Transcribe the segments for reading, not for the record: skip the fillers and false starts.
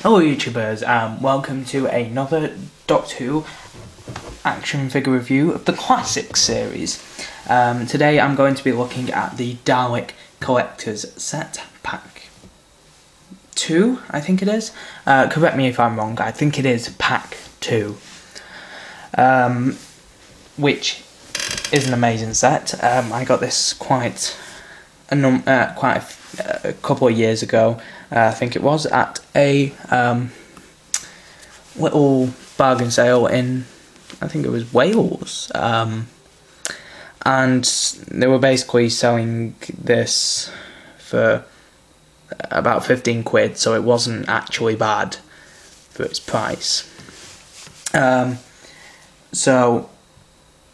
Hello YouTubers, welcome to another Doctor Who action figure review of the Classic series. Today I'm going to be looking at the Dalek Collector's Set Pack 2, I think it is. Correct me if I'm wrong, I think it is Pack 2. Which is an amazing set. I got this quite a couple of years ago. I think it was at a little bargain sale in, I think it was Wales, and they were basically selling this for about 15 quid, so it wasn't actually bad for its price. So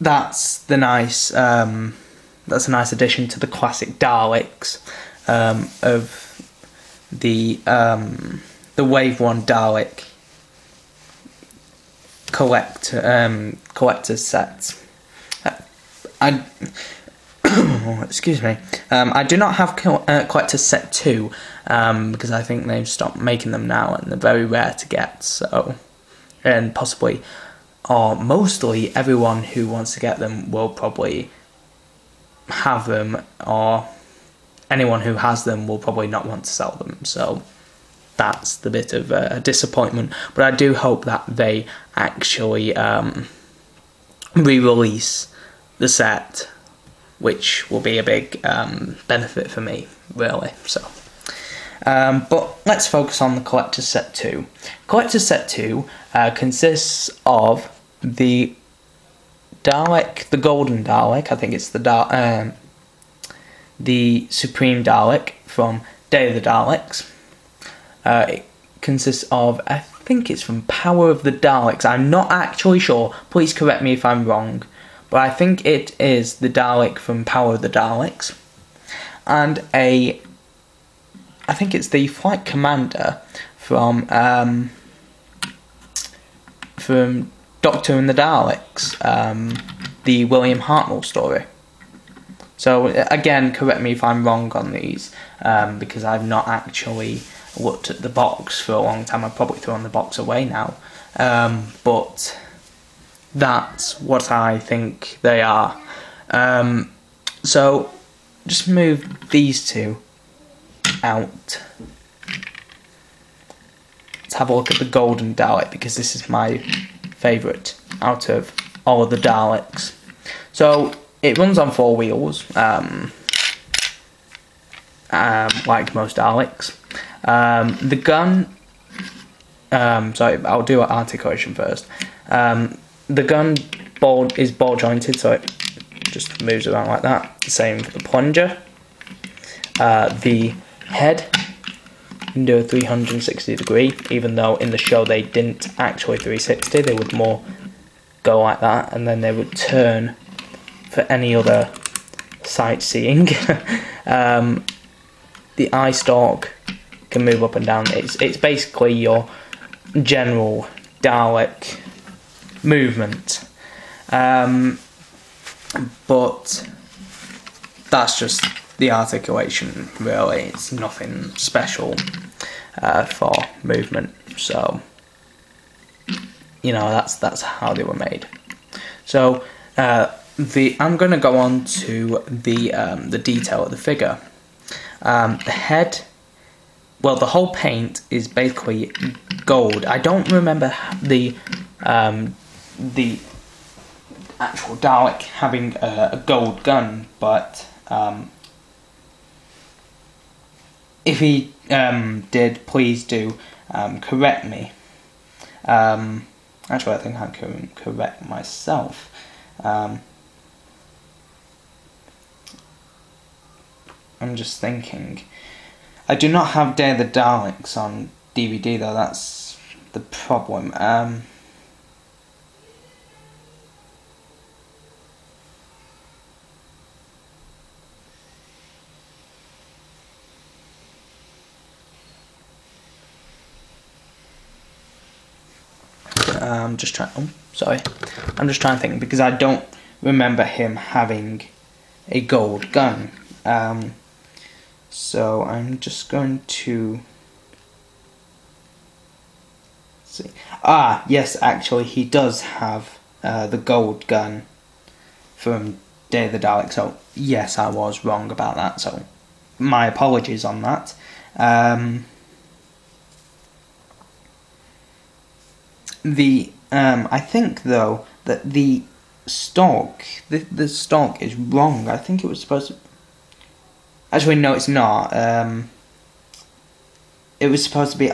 that's a nice addition to the classic Daleks of the Wave 1 Dalek collector's sets. Excuse me. I do not have collector's set 2 because I think they've stopped making them now and they're very rare to get. So, and possibly, or mostly everyone who wants to get them will probably have them, or anyone who has them will probably not want to sell them, so that's the bit of a disappointment. But I do hope that they actually re-release the set, which will be a big benefit for me, really. So, but let's focus on the Collector's Set 2. Collector's Set 2 consists of the Dalek, the Golden Dalek. I think it's the Supreme Dalek from Day of the Daleks. It consists of, I think it's from Power of the Daleks. I'm not actually sure. Please correct me if I'm wrong. But I think it is the Dalek from Power of the Daleks. And I think it's the Flight Commander from Doctor and the Daleks, the William Hartnell story. So again, correct me if I'm wrong on these, because I've not actually looked at the box for a long time. I've probably thrown the box away now, but that's what I think they are. So just move these two out. Let's have a look at the Golden Dalek, because this is my favourite out of all of the Daleks. So it runs on 4 wheels, like most Daleks. The gun, sorry, I'll do an articulation first. The gun is ball jointed, so it just moves around like that. Same for the plunger. The head, you can do a 360 degree, even though in the show they didn't actually 360, they would more go like that, and then they would turn for any other sightseeing. The eye stalk can move up and down. It's basically your general Dalek movement, but that's just the articulation, really. It's nothing special for movement, so you know, that's how they were made. So I'm going to go on to the detail of the figure. The head, well, the whole paint is basically gold. I don't remember the actual Dalek having a gold gun, but if he did, please do correct me. Actually, I think I can correct myself. I'm just thinking. I do not have Day of the Daleks on DVD, though. That's the problem. I'm just trying to think, because I don't remember him having a gold gun. So I'm just going to see. Yes, actually, he does have the gold gun from Day of the Daleks. So yes, I was wrong about that. So my apologies on that. I think though that the stock is wrong. I think it was supposed to. Actually, no, it's not. It was supposed to be.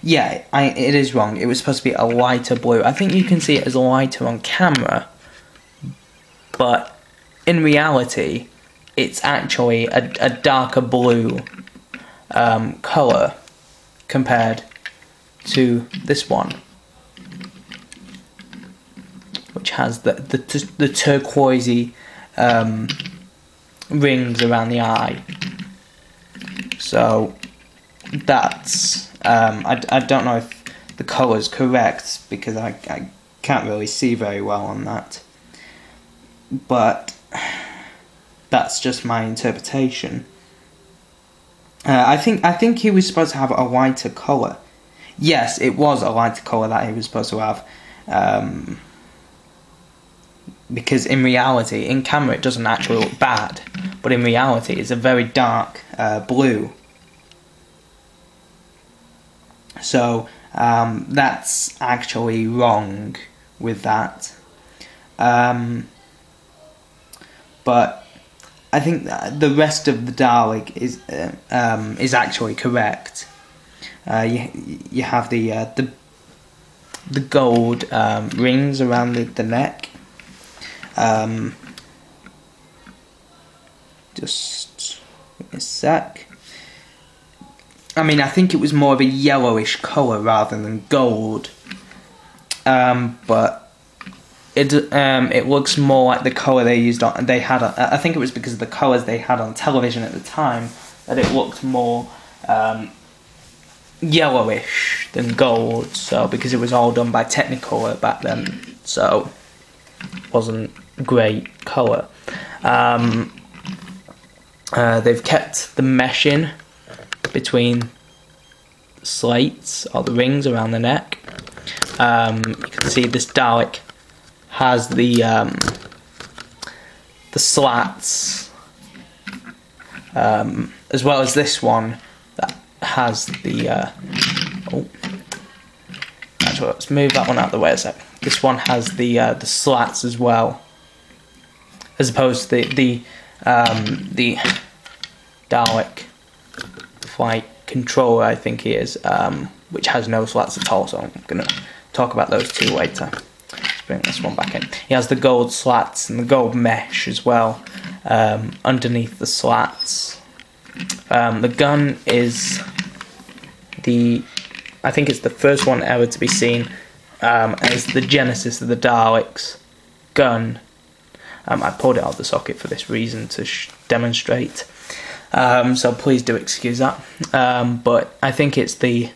Yeah, it is wrong. It was supposed to be a lighter blue. I think you can see it as lighter on camera, but in reality, it's actually a darker blue colour compared to this one, which has the turquoisey rings around the eye. So that's I don't know if the colour's correct because I can't really see very well on that, but that's just my interpretation. I think he was supposed to have a lighter colour. Yes, it was a lighter colour that he was supposed to have, because in reality, in camera it doesn't actually look bad, but in reality it's a very dark blue. So that's actually wrong with that. But I think that the rest of the Dalek is actually correct. You have the gold rings around the neck. Just give me a sec. I mean, I think it was more of a yellowish colour rather than gold. But it looks more like the colour they had. I think it was because of the colours they had on television at the time that it looked more yellowish than gold. So because it was all done by Technicolor back then, so it wasn't great colour. They've kept the meshing between slates or the rings around the neck. You can see this Dalek has the slats, as well as this one that has the. Actually, let's move that one out of the way a sec. This one has the slats as well, as opposed to the Dalek flight controller, I think he is, which has no slats at all. So I'm gonna talk about those two later. Let's bring this one back in. He has the gold slats and the gold mesh as well underneath the slats. The gun is I think it's the first one ever to be seen as the Genesis of the Daleks gun. I pulled it out of the socket for this reason to demonstrate. So please do excuse that. But I think it's the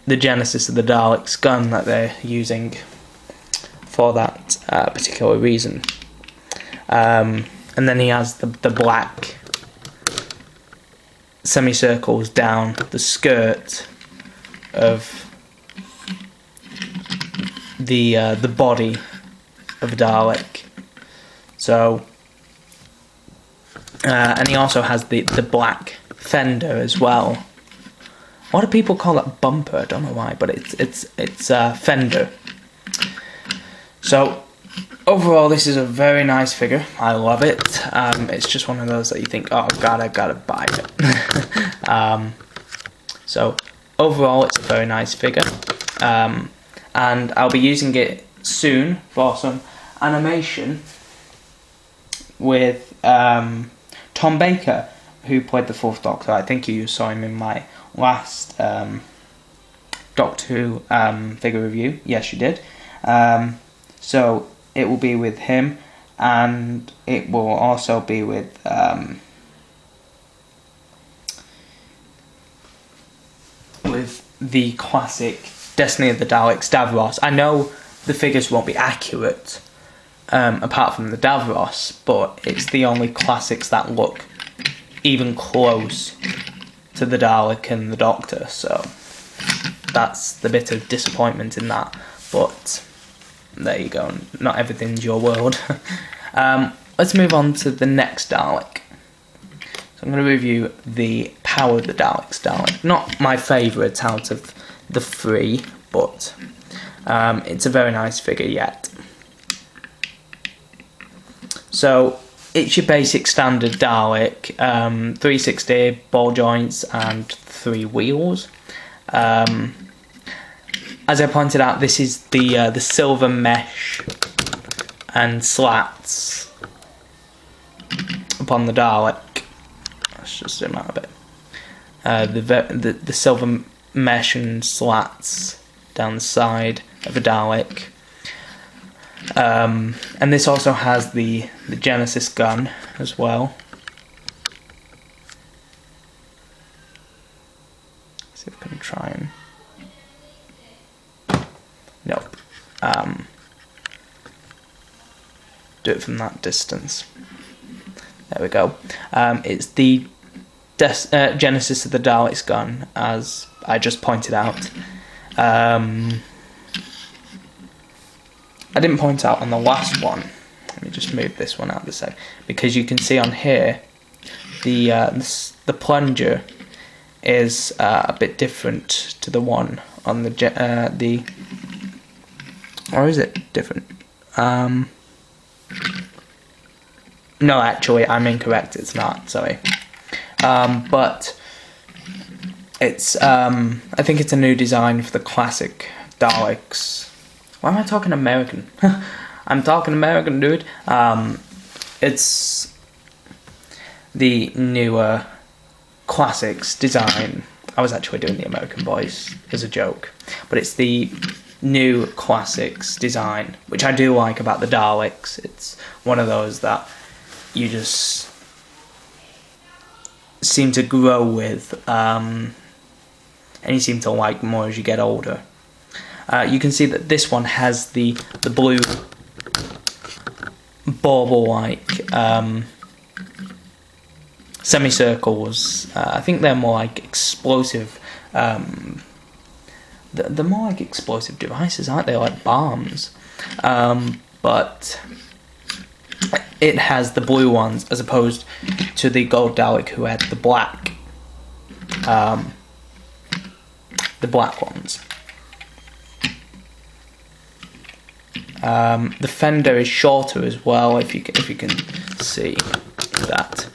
Genesis of the Daleks gun that they're using for that particular reason. And then he has the black semicircles down the skirt of the body of Dalek. So, and he also has the black fender as well. Why do people call it bumper? I don't know why, but it's fender. So overall, this is a very nice figure. I love it. It's just one of those that you think, oh god, I've got to buy it. So overall, it's a very nice figure, and I'll be using it soon for some animation with Tom Baker, who played the Fourth Doctor. I think you saw him in my last Doctor Who figure review. Yes, you did. So it will be with him, and it will also be with the classic Destiny of the Daleks Davros. I know the figures won't be accurate, apart from the Davros, but it's the only classics that look even close to the Dalek and the Doctor. So that's the bit of disappointment in that. But there you go. Not everything's your world. Let's move on to the next Dalek. So I'm going to review the Power of the Daleks Dalek. Not my favourite out of the three, but it's a very nice figure yet. So it's your basic standard Dalek, 360 ball joints and 3 wheels. As I pointed out, this is the silver mesh and slats upon the Dalek. Let's just zoom out a bit. The silver mesh and slats down the side of the Dalek. And this also has the Genesis gun as well. Let's see if I can try and... Nope. Do it from that distance. There we go. It's the Genesis of the Daleks gun, as I just pointed out. I didn't point out on the last one. Let me just move this one out of the side, because you can see on here the plunger is a bit different to the one on the or is it different? No, actually, I'm incorrect. It's not. Sorry, but it's I think it's a new design for the classic Daleks. Why am I talking American? I'm talking American, dude. It's the newer classics design. I was actually doing the American voice as a joke, but it's the new classics design, which I do like about the Daleks. It's one of those that you just seem to grow with, and you seem to like more as you get older. You can see that this one has the blue bauble-like semicircles. I think they're more like explosive. They're more like explosive devices, aren't they? Like bombs. But it has the blue ones as opposed to the gold Dalek, who had the black. The black ones. The fender is shorter as well, if you can see that,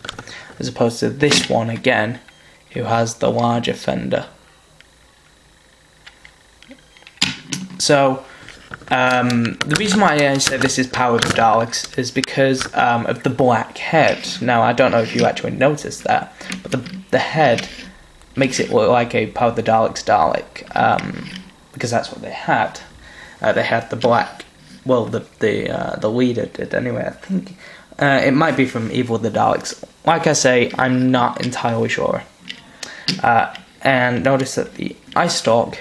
as opposed to this one again, who has the larger fender. So the reason why I say this is Power of the Daleks is because of the black head. Now, I don't know if you actually noticed that, but the head makes it look like a Power of the Daleks Dalek, because that's what they had. They had the black. Well, the leader did anyway. I think it might be from Evil of the Daleks. Like I say, I'm not entirely sure. And notice that the eye stalk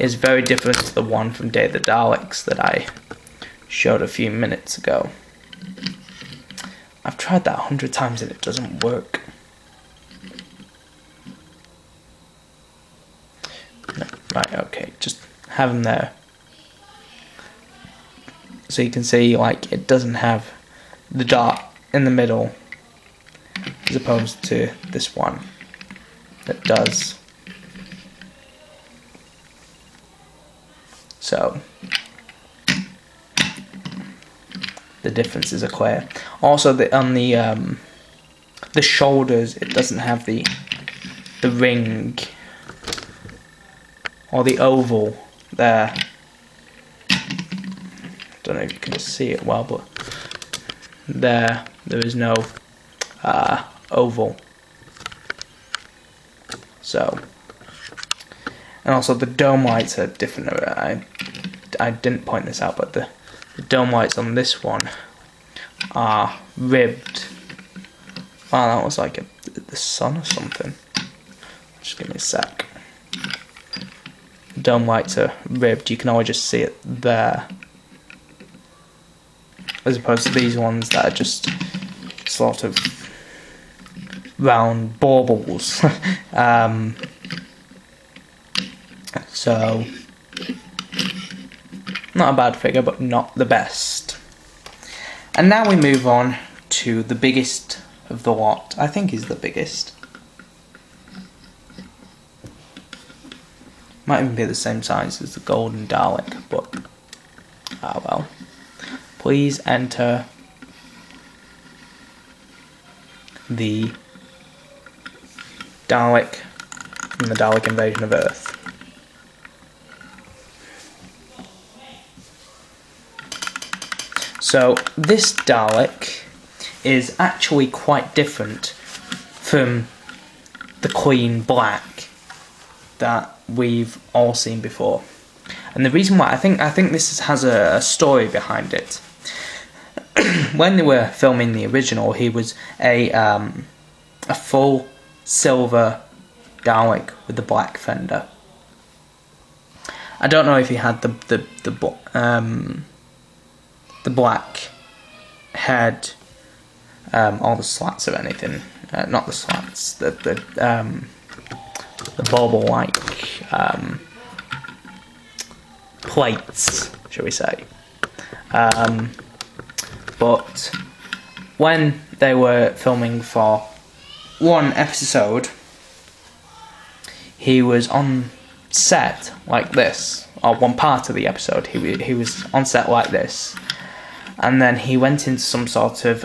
is very different to the one from Day of the Daleks that I showed a few minutes ago. I've tried that 100 times and it doesn't work. No, right, okay, just have them there. So you can see, like, it doesn't have the dot in the middle, as opposed to this one that does. So the differences are clear. Also, on the shoulders, it doesn't have the ring or the oval there. Don't know if you can see it well, but there is no oval. So, and also the dome lights are different. I didn't point this out, but the dome lights on this one are ribbed. Wow, that was like the sun or something. Just give me a sec. The dome lights are ribbed. You can always just see it there, as opposed to these ones that are just sort of round baubles. So, not a bad figure, but not the best. And now we move on to the biggest of the lot. I think he's the biggest. Might even be the same size as the golden Dalek, but ah well. Please enter the Dalek from the Dalek invasion of Earth. So this Dalek is actually quite different from the clean black that we've all seen before. And the reason why, I think this has a story behind it. When they were filming the original, he was a full silver Dalek with the black fender. I don't know if he had the black head, or the slats or anything. Not the slats. The bauble-like plates, shall we say? But when they were filming for one episode, he was on set like this, or one part of the episode. He was on set like this, and then he went into some sort of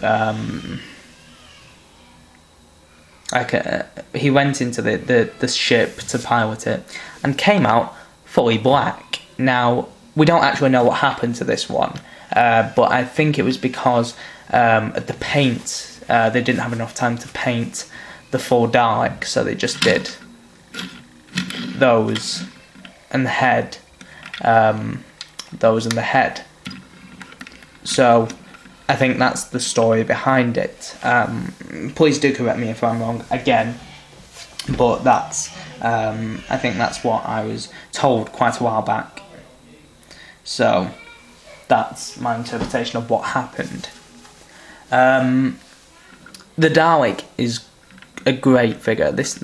he went into the ship to pilot it, and came out fully black. Now, we don't actually know what happened to this one, but I think it was because the paint, they didn't have enough time to paint the full Dalek, so they just did those and the head, those and the head. So I think that's the story behind it. Please do correct me if I'm wrong again, but that's I think that's what I was told quite a while back. So that's my interpretation of what happened. The Dalek is a great figure. This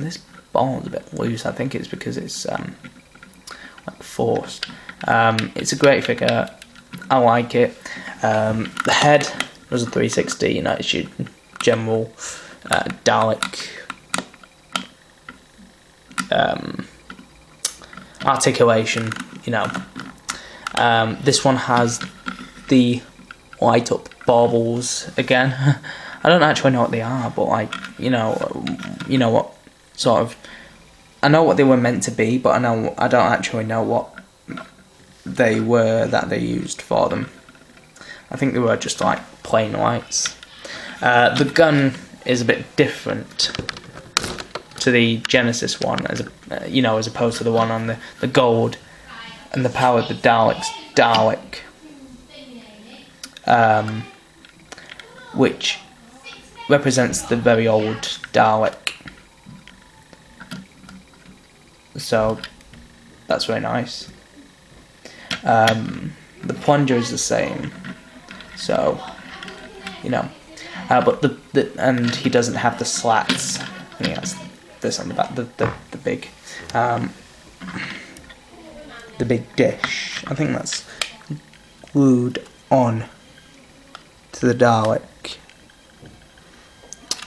ball is a bit loose. I think it's because it's like forced. It's a great figure. I like it. The head was a 360. You know, it's your general Dalek articulation. You know, this one has the light up baubles again. I don't actually know what they are, but like, you know what sort of, I know what they were meant to be, but I don't actually know what they were that they used for them. I think they were just like plain lights. The gun is a bit different to the Genesis one, as opposed to the one on the gold and the power of the Daleks Dalek, which represents the very old Dalek. So that's very nice. The plunger is the same, so you know, but and he doesn't have the slats. He has this on the back, the big dish. I think that's glued on to the Dalek.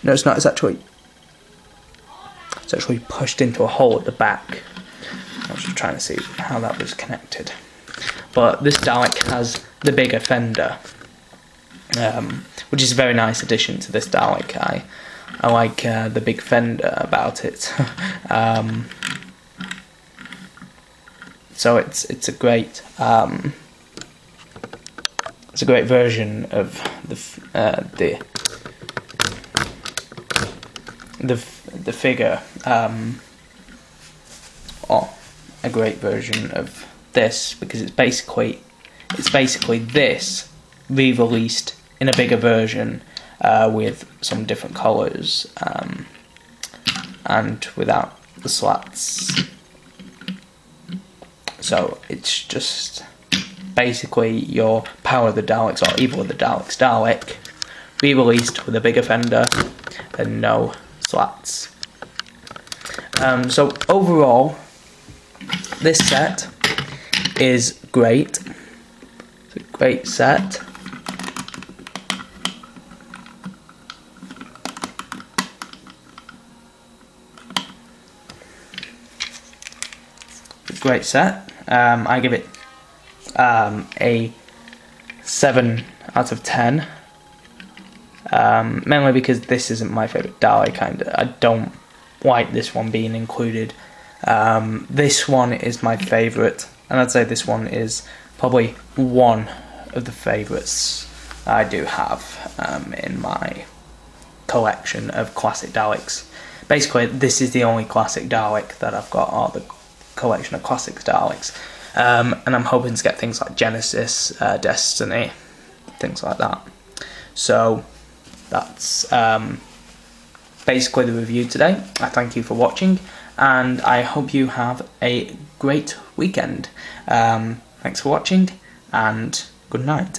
No, it's not. It's actually pushed into a hole at the back. I was just trying to see how that was connected. But this Dalek has the bigger fender, which is a very nice addition to this Dalek. I like the big fender about it. So it's a great version of the figure, or a great version of this, because it's basically this re-released in a bigger version, with some different colours, and without the slats. So it's just basically your Power of the Daleks, or Evil of the Daleks Dalek, re-released with a bigger fender and no slats. So overall, this set is great. It's a great set. Great set. I give it a 7 out of 10. Mainly because this isn't my favourite Dalek. I don't like this one being included. This one is my favourite, and I'd say this one is probably one of the favourites I do have in my collection of classic Daleks. Basically, this is the only classic Dalek that I've got, or the collection of classic Daleks, and I'm hoping to get things like Genesis, Destiny, things like that. So that's basically the review today. I thank you for watching, and I hope you have a great weekend. Thanks for watching, and good night.